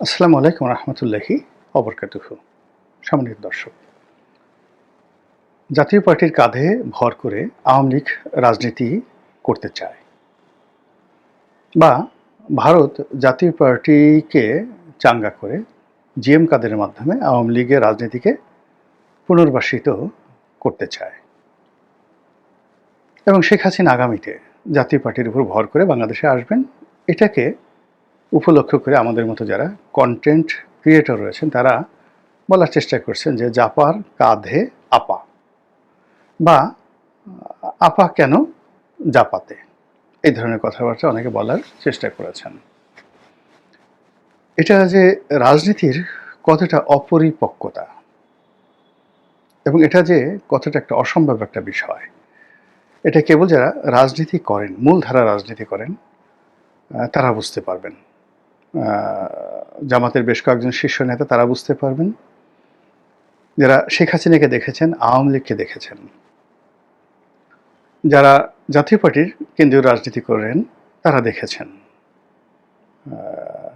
আসসালামু আলাইকুম রহমতুল্লাহি অবরকাতুহু। সম্মানিত দর্শক, জাতীয় পার্টির কাঁধে ভর করে আওয়ামী লীগ রাজনীতি করতে চায়, বা ভারত জাতীয় পার্টিকে চাঙ্গা করে জিএম কাদেরের মাধ্যমে আওয়ামী লীগের রাজনীতিকে পুনর্বাসিত করতে চায় এবং শেখ হাসিনা আগামীতে জাতীয় পার্টির উপর ভর করে বাংলাদেশে আসবেন, এটাকে উপলক্ষ করে আমাদের মতো যারা কন্টেন্ট ক্রিয়েটর রয়েছেন তারা বলার চেষ্টা করছেন যে জাপার কাঁধে আপা, বা আপা কেন জাপাতে, এই ধরনের কথাবার্তা অনেকে বলার চেষ্টা করেছেন। এটা যে রাজনীতির কতটা অপরিপক্কতা এবং এটা যে কতটা একটা অসম্ভব একটা বিষয়, এটা কেবল যারা রাজনীতি করেন, মূলধারা রাজনীতি করেন, তারা বুঝতে পারবেন। জামাতের বেশ কয়েকজন শীর্ষ নেতা তারা বুঝতে পারবেন, যারা শেখ হাসিনাকে দেখেছেন, আওয়ামী লীগকে দেখেছেন, যারা জাতীয় পার্টির কেন্দ্রীয় রাজনীতি করেন তারা দেখেছেন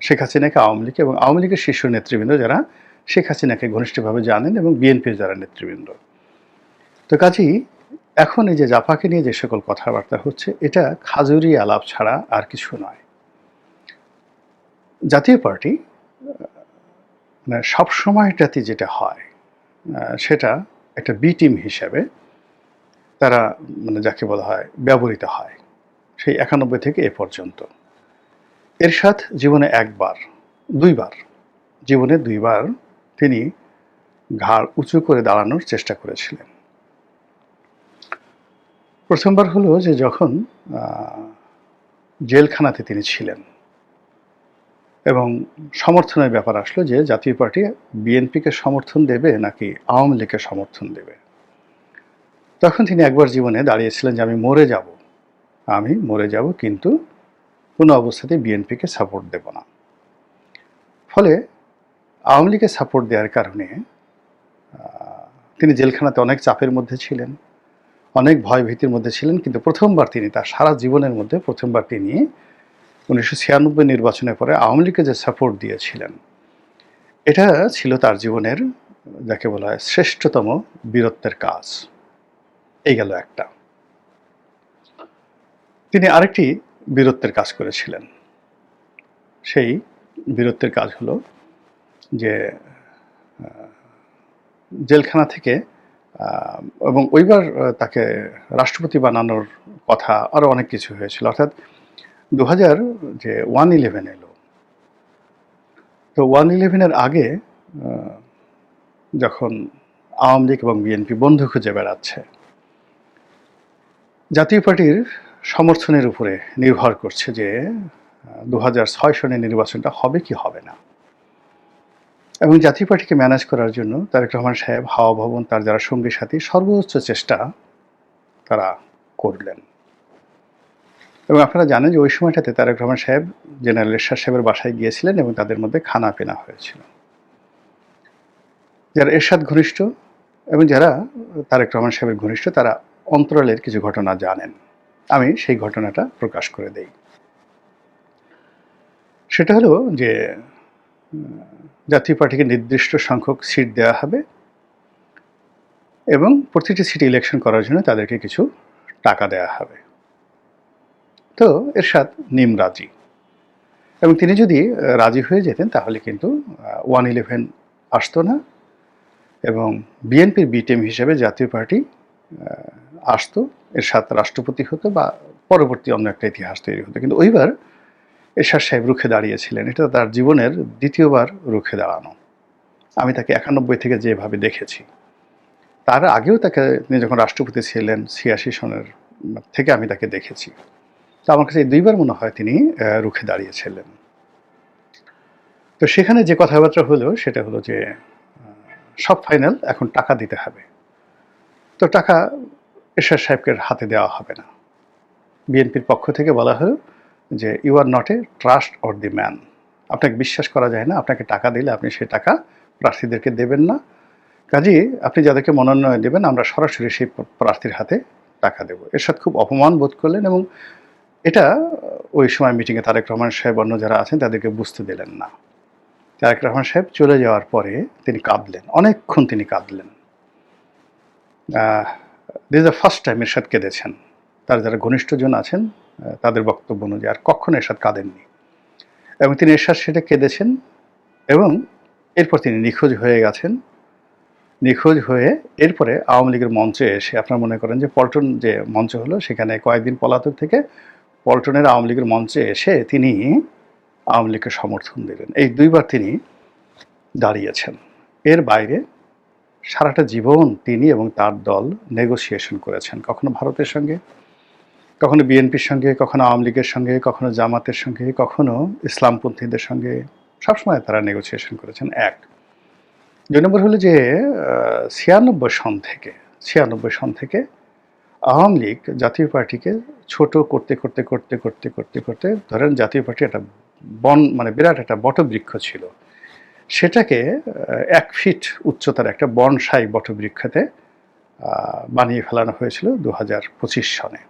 শেখ হাসিনাকে, আওয়ামী লীগ এবং আওয়ামী লীগের শীর্ষ নেতৃবৃন্দ যারা শেখ হাসিনাকে ঘনিষ্ঠভাবে জানেন এবং বিএনপির যারা নেতৃবৃন্দ। তো কাজেই এখন এই যে জাপাকে নিয়ে যে সকল কথাবার্তা হচ্ছে, এটা খাজুরি আলাপ ছাড়া আর কিছু নয়। জাতীয় পার্টি মানে সবসময়টাতে যেটা হয় সেটা একটা বি টিম হিসাবে তারা মানে যাকে বলা হয় ব্যবহৃত হয় সেই 91 থেকে এ পর্যন্ত। এরশাদ জীবনে দুইবার তিনি ঘাড় উঁচু করে দাঁড়ানোর চেষ্টা করেছিলেন। প্রথমবার হলো যে যখন জেলখানাতে তিনি ছিলেন এবং সমর্থনের ব্যাপার আসলো যে জাতীয় পার্টি বিএনপিকে সমর্থন দেবে নাকি আওয়ামী লীগকে সমর্থন দেবে। তখন তিনি একবার জীবনে দাঁড়িয়েছিলেন যে আমি মরে যাব, কিন্তু কোনো অবস্থাতেই বিএনপিকে সাপোর্ট দেব না। ফলে আওয়ামী লীগকে সাপোর্ট দেওয়ার কারণে তিনি জেলখানাতে অনেক চাপের মধ্যে ছিলেন, অনেক ভয় ভীতির মধ্যে ছিলেন, কিন্তু প্রথমবার তিনি তার সারা জীবনের মধ্যে তিনি 1996 নির্বাচনের পরে আওয়ামী লীগকে যে সাপোর্ট দিয়েছিলেন, এটা ছিল তার জীবনের যাকে বলা হয় শ্রেষ্ঠতম বীরত্বের কাজ। এই গেল একটা। তিনি আরেকটি বীরত্বের কাজ করেছিলেন। সেই বীরত্বের কাজ হলো যে জেলখানা থেকে এবং ওইবার তাকে রাষ্ট্রপতি বানানোর কথা, আরও অনেক কিছু হয়েছিল। অর্থাৎ 2000 যে 1/11 এলো, তো 1/11-এর আগে যখন আওয়ামী লীগ এবং বিএনপি বন্ধু খুঁজে বেড়াচ্ছে, জাতীয় পার্টির সমর্থনের উপরে নির্ভর করছে যে 2006 সনের নির্বাচনটা হবে কি হবে না, এবং জাতীয় পার্টিকে ম্যানেজ করার জন্য তারেক রহমান সাহেব, হাওয়া ভবন, তার যারা সঙ্গী সাথী সর্বোচ্চ চেষ্টা তারা করলেন। এবং আপনারা জানেন যে ওই সময়টাতে তারেক রহমান সাহেব জেনারেল এরশাদ সাহেবের বাসায় গিয়েছিলেন এবং তাদের মধ্যে খানা পেনা হয়েছিল। যারা এরশাদ ঘনিষ্ঠ এবং যারা তারেক রহমান সাহেবের ঘনিষ্ঠ তারা অন্তরালের কিছু ঘটনা জানেন। আমি সেই ঘটনাটা প্রকাশ করে দেই। সেটা হলো যে জাতীয় পার্টিকে নির্দিষ্ট সংখ্যক সিট দেওয়া হবে এবং প্রতিটি সিটি ইলেকশন করার জন্য তাদেরকে কিছু টাকা দেওয়া হবে। তো এরশাদ রাজি, এবং তিনি যদি রাজি হয়ে যেতেন তাহলে কিন্তু 1/11 আসতো না এবং বিএনপির বি টিম হিসেবে জাতীয় পার্টি আসতো, এরশাদ রাষ্ট্রপতি হতো বা পরবর্তী অন্য একটা ইতিহাস তৈরি হতো। কিন্তু ওইবার এরশাদ সাহেব রুখে দাঁড়িয়েছিলেন। এটা তার জীবনের দ্বিতীয়বার রুখে দাঁড়ানো। আমি তাকে 91 থেকে যেভাবে দেখেছি, তার আগেও তিনি যখন রাষ্ট্রপতি ছিলেন 86 সনের থেকে আমি তাকে দেখেছি। তো আমার কাছে এই দুইবার মনে হয় তিনি রুখে দাঁড়িয়েছিলেন। তো সেখানে যে কথাবার্তা হলো সেটা হলো যে সব ফাইনাল, এখন টাকা দিতে হবে। তো টাকা এরশাদ সাহেবকে হাতে দেওয়া হবে না। বিএনপির পক্ষ থেকে বলা হলো যে you are not a trust or the man, আপনাকে বিশ্বাস করা যায় না, আপনাকে টাকা দিলে আপনি সে টাকা প্রার্থীদেরকে দেবেন না, কাজেই আপনি যাদেরকে মনোনয়ন দেবেন আমরা সরাসরি সেই প্রার্থীর হাতে টাকা দেব। এরশাদ খুব অপমান বোধ করলেন এবং এটা ওই সময় মিটিংয়ে তারেক রহমান সাহেব অন্য যারা আছেন তাদেরকে বুঝতে দিলেন না। তারেক রহমান সাহেব চলে যাওয়ার পরে তিনি কাঁদলেন, অনেকক্ষণ তিনি কাঁদলেন। দিস দ্য ফার্স্ট টাইম এরশাদ কেঁদেছেন। তার যারা ঘনিষ্ঠজন আছেন তাদের বক্তব্য অনুযায়ী আর কখনো এরশাদ কাঁদেননি, এবং তিনি এরশাদ সেটা কেঁদেছেন। এবং এরপর তিনি নিখোঁজ হয়ে গেছেন। নিখোঁজ হয়ে এরপরে আওয়ামী লীগের মঞ্চে এসে, আপনারা মনে করেন যে পল্টন যে মঞ্চ হলো সেখানে কয়েকদিন পলাতক থেকে পল্টনের আওয়ামী লীগের মঞ্চে এসে তিনি আওয়ামী লীগকে সমর্থন দিলেন। এই দুইবার তিনি দাঁড়িয়েছেন। এর বাইরে সারাটা জীবন তিনি এবং তার দল নেগোসিয়েশন করেছেন, কখনো ভারতের সঙ্গে, কখনো বিএনপির সঙ্গে, কখনো আওয়ামী লীগের সঙ্গে, কখনো জামাতের সঙ্গে, কখনো ইসলামপন্থীদের সঙ্গে। সবসময় তারা নেগোসিয়েশন করেছেন। এক। ২ নম্বর হলো যে ৯৬ সন থেকে আওয়ামী লীগ জাতীয় পার্টিকে ছোট করতে করতে করতে করতে করতে করতে ধরেন জাতীয় পার্টি একটা মানে বিরাট একটা বটবৃক্ষ ছিল, সেটাকে ১ ফিট উচ্চতার একটা বনসাই বটবৃক্ষতে বানিয়ে ফেলানো হয়েছিল ২০২৫ সনে।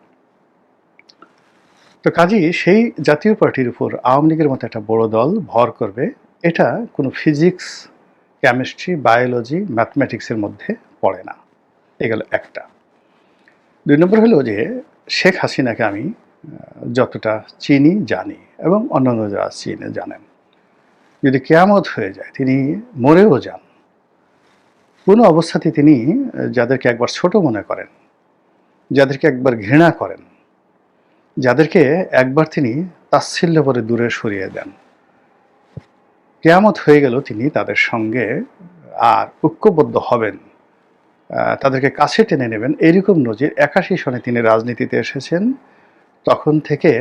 তো কাজেই সেই জাতীয় পার্টির উপর আওয়ামী লীগের মতো একটা বড় দল ভর করবে, এটা কোনো ফিজিক্স, কেমিস্ট্রি, বায়োলজি, ম্যাথমেটিক্সের মধ্যে পড়ে না। এগুলো একটা। ২ নম্বর হলো যে শেখ হাসিনাকে আমি যতটা চিনি, জানি, এবং অন্যান্য যারা চিনে জানেন, যদি কেয়ামত হয়ে যায়, তিনি মরেও যান, কোনো অবস্থাতে তিনি যাদেরকে একবার ছোট মনে করেন, যাদেরকে একবার ঘৃণা করেন, যাদেরকে একবার তিনি তাচ্ছিল্য করে দূরে সরিয়ে দেন, কেয়ামত হয়ে গেল তিনি তাদের সঙ্গে আর ঐক্যবদ্ধ হবেন, তাদেরকে কাছে টেনে নেবেন, এরকম নজির ৮১ সনে তিনি রাজনীতিতে এসেছেন। তখন থেকে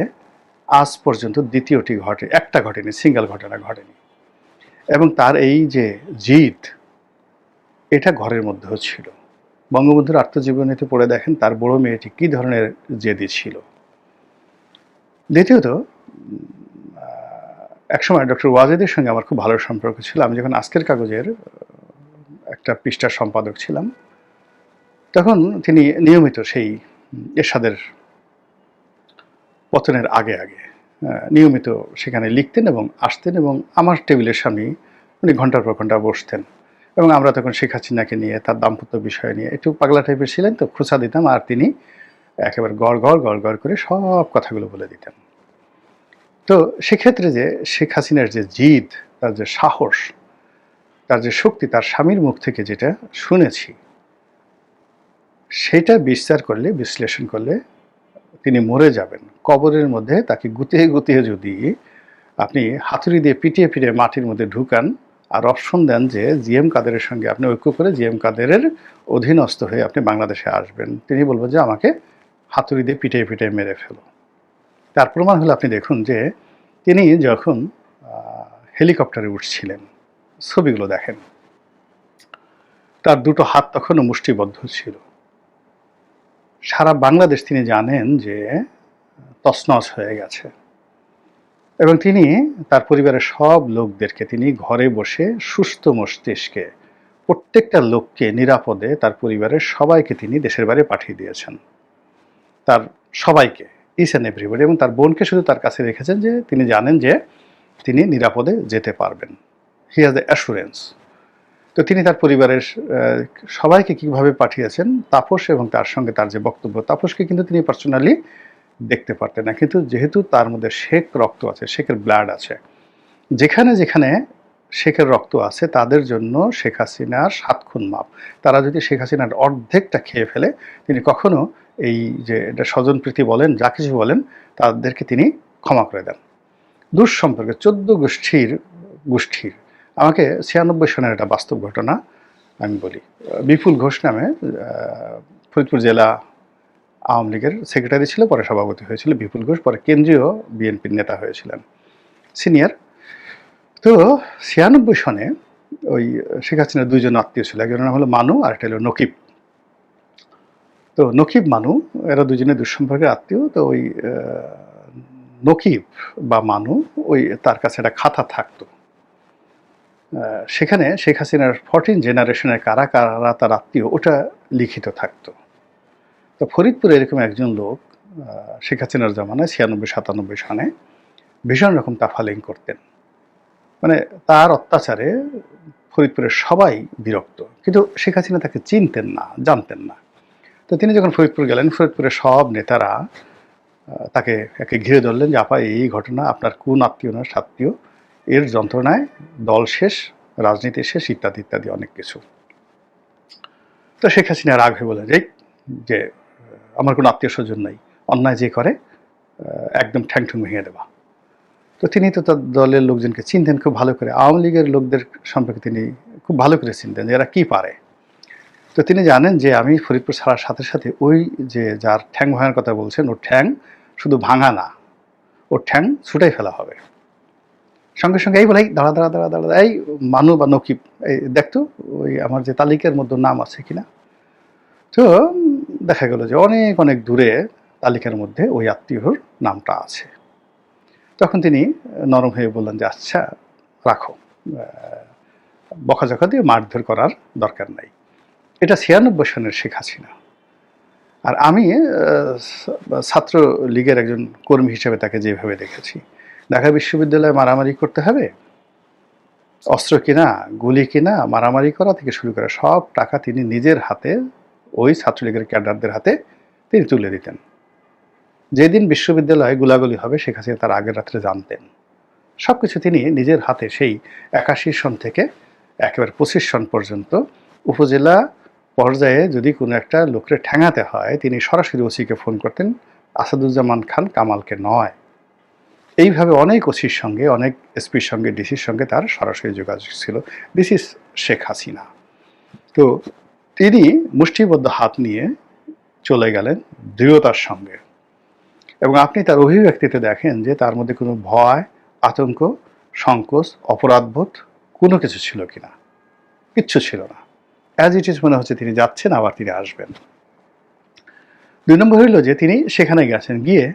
আজ পর্যন্ত দ্বিতীয়টি একটা ঘটেনি, সিঙ্গেল ঘটনা ঘটেনি। এবং তার এই যে জিদ, এটা ঘরের মধ্যেও ছিল। বঙ্গবন্ধুর আত্মজীবনীতে পড়ে দেখেন তার বড় মেয়েটি কী ধরনের জেদি ছিল। দ্বিতীয়ত, একসময় ডক্টর ওয়াজেদের সঙ্গে আমার খুব ভালো সম্পর্ক ছিল। আমি যখন আজকের কাগজের একটা পৃষ্ঠার সম্পাদক ছিলাম, তখন তিনি নিয়মিত সেই এরশাদের পতনের আগে আগে নিয়মিত সেখানে লিখতেন এবং আসতেন, এবং আমার টেবিলের সামনে উনি ঘন্টার পর ঘন্টা বসতেন। এবং আমরা তখন শেখ হাসিনাকে নিয়ে, তার দাম্পত্য বিষয় নিয়ে, একটু পাগলা টাইপের ছিলেন, তো খোঁচা দিতাম, আর তিনি একেবারে গড় গড় করে সব কথাগুলো বলে দিতেন। তো সেক্ষেত্রে যে শেখ হাসিনার যে জিদ, তার যে সাহস, তার যে শক্তি, তার স্বামীর মুখ থেকে যেটা শুনেছি, সেটা বিচার করলে, বিশ্লেষণ করলে তিনি মরে যাবেন। কবরের মধ্যে তাকে গুতিয়ে গুতিয়ে যদি আপনি হাতুড়ি দিয়ে পিটিয়ে পিটিয়ে মাটির মধ্যে ঢুকান, আর অপশন দেন যে জিএম কাদেরের সঙ্গে আপনি ঐক্য করে জিএম কাদেরের অধীনস্থ হয়ে আপনি বাংলাদেশে আসবেন, তিনি বলবেন যে আমাকে হাতুড়ি দিয়ে পিটিয়ে পিটিয়ে মেরে ফেলো। তার প্রমাণ হলো আপনি দেখুন যে তিনি যখন হেলিকপ্টারে উঠছিলেন, ছবিগুলো দেখেন, তার দুটো হাত তখনও মুষ্টিবদ্ধ ছিল। সারা বাংলাদেশ তিনি জানেন যে তছনছ হয়ে গেছে, এবং তিনি তার পরিবারের সব লোকদেরকে তিনি ঘরে বসে সুস্থ মস্তিষ্কে প্রত্যেকটা লোককে নিরাপদে, তার পরিবারের সবাইকে তিনি দেশের বাইরে পাঠিয়ে দিয়েছেন, তার সবাইকে, ইচ অ্যান্ড এভরিবডি। এবং তার বোনকে শুধু তার কাছে রেখেছেন যে তিনি জানেন যে তিনি নিরাপদে যেতে পারবেন, হি হ্যাজ দ্য অ্যাসুরেন্স। তো তিনি তার পরিবারের সবাইকে কীভাবে পাঠিয়েছেন, তাপস এবং তার সঙ্গে তার যে বক্তব্য, তাপসকে কিন্তু তিনি পার্সোনালি দেখতে পারতেন না, কিন্তু যেহেতু তার মধ্যে শেখ রক্ত আছে, শেখের ব্লাড আছে, যেখানে যেখানে শেখের রক্ত আছে তাদের জন্য শেখ হাসিনার ৭ খুন মাপ। তারা যদি শেখ হাসিনার অর্ধেকটা খেয়ে ফেলে, তিনি কখনো এই যে এটা স্বজনপ্রীতি বলেন, যা কিছু বলেন, তাদেরকে তিনি ক্ষমা করে দেন। দুঃসম্পর্কে ১৪ গোষ্ঠীর আমাকে ৯৬ সনের একটা বাস্তব ঘটনা আমি বলি। বিপুল ঘোষ নামে ফরিদপুর জেলা আওয়ামী লীগের সেক্রেটারি ছিল, পরে সভাপতি হয়েছিল বিপুল ঘোষ, পরে কেন্দ্রীয় বিএনপির নেতা হয়েছিলেন, সিনিয়র। তো ৯৬ সনে ওই শেখ হাসিনার ২ জন আত্মীয় ছিল, একজনের নাম হলো মানু, আর একটা হলো নকিব। তো নকিব মানু এরা দুজনে দুঃসম্পর্কের আত্মীয়। তো ওই নকিব বা মানু, ওই তার কাছে একটা খাতা থাকতো, সেখানে শেখ হাসিনার 14 জেনারেশনের কারা কারা তার আত্মীয়, ওটা লিখিত থাকতো। তো ফরিদপুরে এরকম একজন লোক শেখ হাসিনার জামানায় ৯৬-৯৭ সনে ভীষণ রকম তাফালিং করতেন। মানে তার অত্যাচারে ফরিদপুরের সবাই বিরক্ত, কিন্তু শেখ হাসিনা তাকে চিনতেন না, জানতেন না। তো তিনি যখন ফরিদপুর গেলেন, ফরিদপুরের সব নেতারা তাকে একে ঘিরে ধরলেন যে আপা এই ঘটনা, আপনার কোন আত্মীয় না সাত্মীয়, এর যন্ত্রণায় দল শেষ, রাজনীতি শেষ, ইত্যাদি ইত্যাদি অনেক কিছু। তো শেখ হাসিনা রাগ হয়ে বলেন যে আমার কোনো আত্মীয় স্বজন নাই, অন্যায় যে করে একদম ঠ্যাং ঠুং ভেঙে দেওয়া। তো তিনি তো তার দলের লোকজনকে চিনতেন খুব ভালো করে, আওয়ামী লীগের লোকদের সম্পর্কে তিনি খুব ভালো করে চিনতেন যে এরা কী পারে। তো তিনি জানেন যে আমি ফরিদপুর ছাড়ার সাথে সাথে ওই যে যার ঠ্যাং ভাঙার কথা বলছেন, ওর ঠ্যাং শুধু ভাঙা না, ওর ঠ্যাং ছুটাই ফেলা হবে। সঙ্গে সঙ্গে এই বলে দাঁড়া দাঁড়া দাঁড়া দাঁড়া, এই মানু বা নকিব, এই দেখতো ওই আমার যে তালিকার মধ্যে নাম আছে কিনা। তো দেখা গেল যে অনেক অনেক দূরে তালিকার মধ্যে ওই আত্মীয়র নামটা আছে। তখন তিনি নরম হয়ে বললেন যে আচ্ছা রাখো, বকাঝকা দিয়ে মারধর করার দরকার নাই। এটা 96 সনের শেখ হাসিনা। আর আমি ছাত্র লীগের একজন কর্মী হিসেবে তাকে যেভাবে দেখেছি, ঢাকা বিশ্ববিদ্যালয়ে মারামারি করতে হবে, অস্ত্র কিনা, গুলি কিনা, মারামারি করা থেকে শুরু করে সব টাকা তিনি নিজের হাতে ওই ছাত্রলীগের ক্যাডারদের হাতে তিনি তুলে দিতেন। যেদিন বিশ্ববিদ্যালয়ে গোলাগুলি হবে শেখ হাসিনা তার আগের রাত্রে জানতেন। সব কিছু তিনি নিজের হাতে সেই 81 সন থেকে একেবারে 25 সন পর্যন্ত উপজেলা পর্যায়ে যদি কোনো একটা লোককে ঠ্যাঙাতে হয় তিনি সরাসরি ওসিকে ফোন করতেন, আসাদুজ্জামান খান কামালকে নয়। এইভাবে অনেক ওসির সঙ্গে, অনেক এসপির সঙ্গে, ডিসির সঙ্গে তার সরাসরি যোগাযোগ ছিল। This is Sheikh Hasina. তো তিনি মুষ্টিবদ্ধ হাত নিয়ে চলে গেলেন দৃঢ়তার সঙ্গে, এবং আপনি তার অভিব্যক্তিতে দেখেন যে তার মধ্যে কোনো ভয়, আতঙ্ক, সংকোচ, অপরাধবোধ কোনো কিছু ছিল কিনা, কিচ্ছু ছিল না। অ্যাজ ইট ইজ মনে হচ্ছে তিনি যাচ্ছেন, আবার তিনি আসবেন। 2 নম্বর হইল যে তিনি সেখানে গেছেন, গিয়ে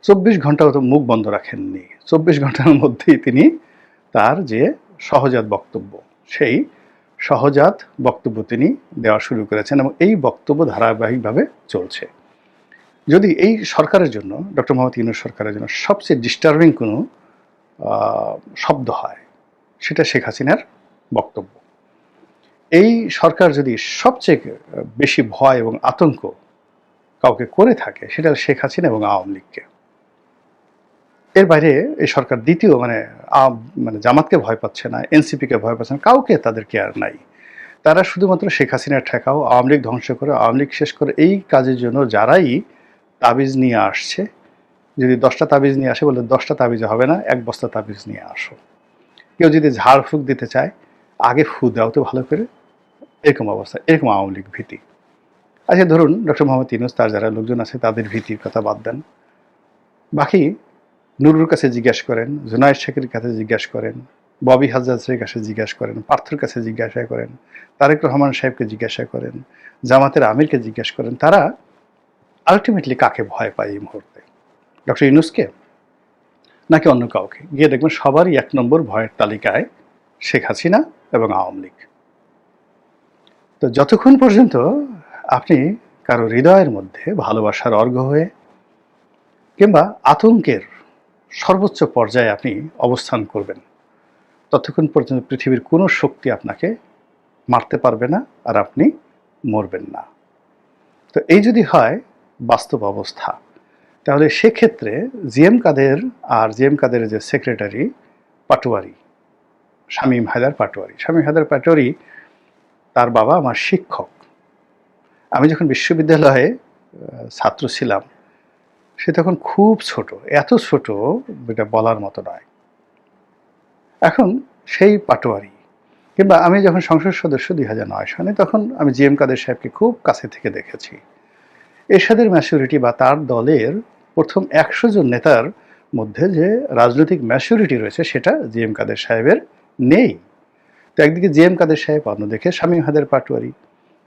24 ঘন্টাও তো মুখ বন্ধ রাখেননি। 24 ঘন্টার মধ্যেই তিনি তার যে সহজাত বক্তব্য, সেই সহজাত বক্তব্য তিনি দেওয়া শুরু করেছেন, এবং এই বক্তব্য ধারাবাহিকভাবে চলছে। যদি এই সরকারের জন্য, ডক্টর মোহাম্মদ ইউনূস সরকারের জন্য সবচেয়ে ডিস্টার্বিং কোনো শব্দ হয়, সেটা শেখ হাসিনার বক্তব্য। এই সরকার যদি সবচেয়ে বেশি ভয় এবং আতঙ্ক কাউকে করে থাকে, সেটা শেখ হাসিনা এবং আওয়ামী লীগকে। এর বাইরে এই সরকার দ্বিতীয় মানে জামাতকে ভয় পাচ্ছে না, এনসিপিকে ভয় পাচ্ছে না, কাউকে তাদের কেয়ার নাই। তারা শুধুমাত্র শেখ হাসিনার ঠেকাও, আওয়ামী লীগ ধ্বংস করে, আওয়ামী লীগ শেষ করে, এই কাজের জন্য যারাই তাবিজ নিয়ে আসছে, যদি 10টা তাবিজ নিয়ে আসে, বলে 10টা তাবিজ হবে না, 1 বস্তা তাবিজ নিয়ে আসো। কেউ যদি ঝাড়ফুঁক দিতে চায়, আগে ফু দাও তো ভালো করে, এরকম অবস্থা, এরকম আওয়ামী লীগ ভীতি। আচ্ছা ধরুন ডক্টর মোহাম্মদ ইউনূস, তার যারা লোকজন আছে তাদের ভীতির কথা বাদ দেন, বাকি নুরুর কাছে জিজ্ঞাসা করেন, জুনায়েদ শেখের কাছে জিজ্ঞাসা করেন, ববি হাজরাতের কাছে জিজ্ঞাসা করেন, পার্থর কাছে জিজ্ঞাসা করেন, তারেক রহমান সাহেবকে জিজ্ঞাসা করেন, জামাতের আমিরকে জিজ্ঞাসা করেন, তারা আলটিমেটলি কাকে ভয় পায় এই মুহূর্তে? ডক্টর ইউনূসকে নাকি অন্য কাউকে? গিয়ে দেখবেন সবারই 1 নম্বর ভয়ের তালিকায় শেখ হাসিনা এবং আওয়ামী লীগ। তো যতক্ষণ পর্যন্ত আপনি কারো হৃদয়ের মধ্যে ভালোবাসার অর্ঘ হয়ে কিংবা আতঙ্কের সর্বোচ্চ পর্যায়ে আপনি অবস্থান করবেন, ততক্ষণ পর্যন্ত পৃথিবীর কোনো শক্তি আপনাকে মারতে পারবে না, আর আপনি মরবেন না। তো এই যদি হয় বাস্তব অবস্থা, তাহলে সেক্ষেত্রে জিএম কাদের আর জিএম কাদের যে সেক্রেটারি পাটোয়ারি, শামীম হায়দার পাটোয়ারি, শামীম হায়দার পাটোয়ারি, তার বাবা আমার শিক্ষক। আমি যখন বিশ্ববিদ্যালয়ে ছাত্র ছিলাম, সে তখন খুব ছোট, এত ছোট এটা বলার মতো নয়। এখন সেই পাটোয়ারি, কিংবা আমি যখন সংসদ সদস্য 2009 সনে, তখন আমি জিএম কাদের সাহেবকে খুব কাছে থেকে দেখেছি। এরশাদের ম্যাচুরিটি বা তার দলের প্রথম 100 জন নেতার মধ্যে যে রাজনৈতিক ম্যাচুরিটি রয়েছে, সেটা জিএম কাদের সাহেবের নেই। তো একদিকে জিএম কাদের সাহেব, অন্যদিকে শামীম হায়দার পাটোয়ারি,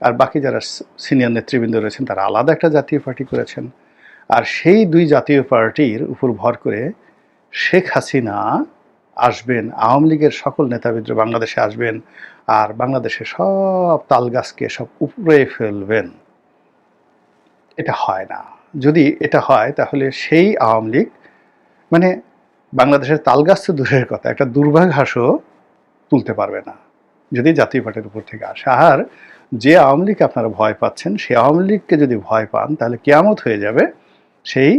আর বাকি যারা সিনিয়র নেতৃবৃন্দ রয়েছেন তারা আলাদা একটা জাতীয় পার্টি করেছেন। আর সেই 2 জাতীয় পার্টির উপর ভর করে শেখ হাসিনা আসবেন, আওয়ামী লীগের সকল নেতাবিন্দ বাংলাদেশে আসবেন, আর বাংলাদেশে সব তালগাছকে সব উপড়ে ফেলবেন। এটা হয় না। যদি এটা হয় তাহলে সেই আওয়ামী লীগ, মানে বাংলাদেশের তালগাছ তো দূরের কথা, একটা দুর্বা ঘাসও তুলতে পারবে না যদি জাতীয় পার্টির উপর থেকে আসে। আর যে আওয়ামী লীগকে আপনারা ভয় পাচ্ছেন, সেই আওয়ামী লীগকে যদি ভয় পান তাহলে কিয়ামত হয়ে যাবে। সেই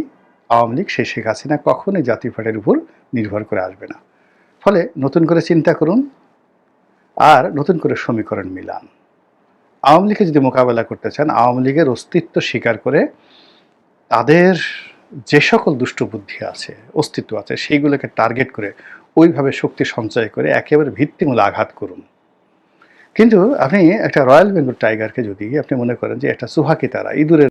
আওয়ামী লীগ, সেই শেখ হাসিনা কখনোই জাতীয় পার্টির উপর নির্ভর করে আসবে না। ফলে নতুন করে চিন্তা করুন আর নতুন করে সমীকরণ মিলান। আওয়ামী লীগকে যদি মোকাবেলা করতে চান, আওয়ামী লীগের অস্তিত্ব স্বীকার করে তাদের যে সকল দুষ্টবুদ্ধি আছে, অস্তিত্ব আছে, সেইগুলোকে টার্গেট করে ওইভাবে শক্তি সঞ্চয় করে একেবারে ভিত্তিমূল আঘাত করুন। কিন্তু আপনি একটা রয়্যাল বেঙ্গল টাইগারকে যদি আপনি মনে করেন যে একটা সুহাকি তারা, ইঁদুরের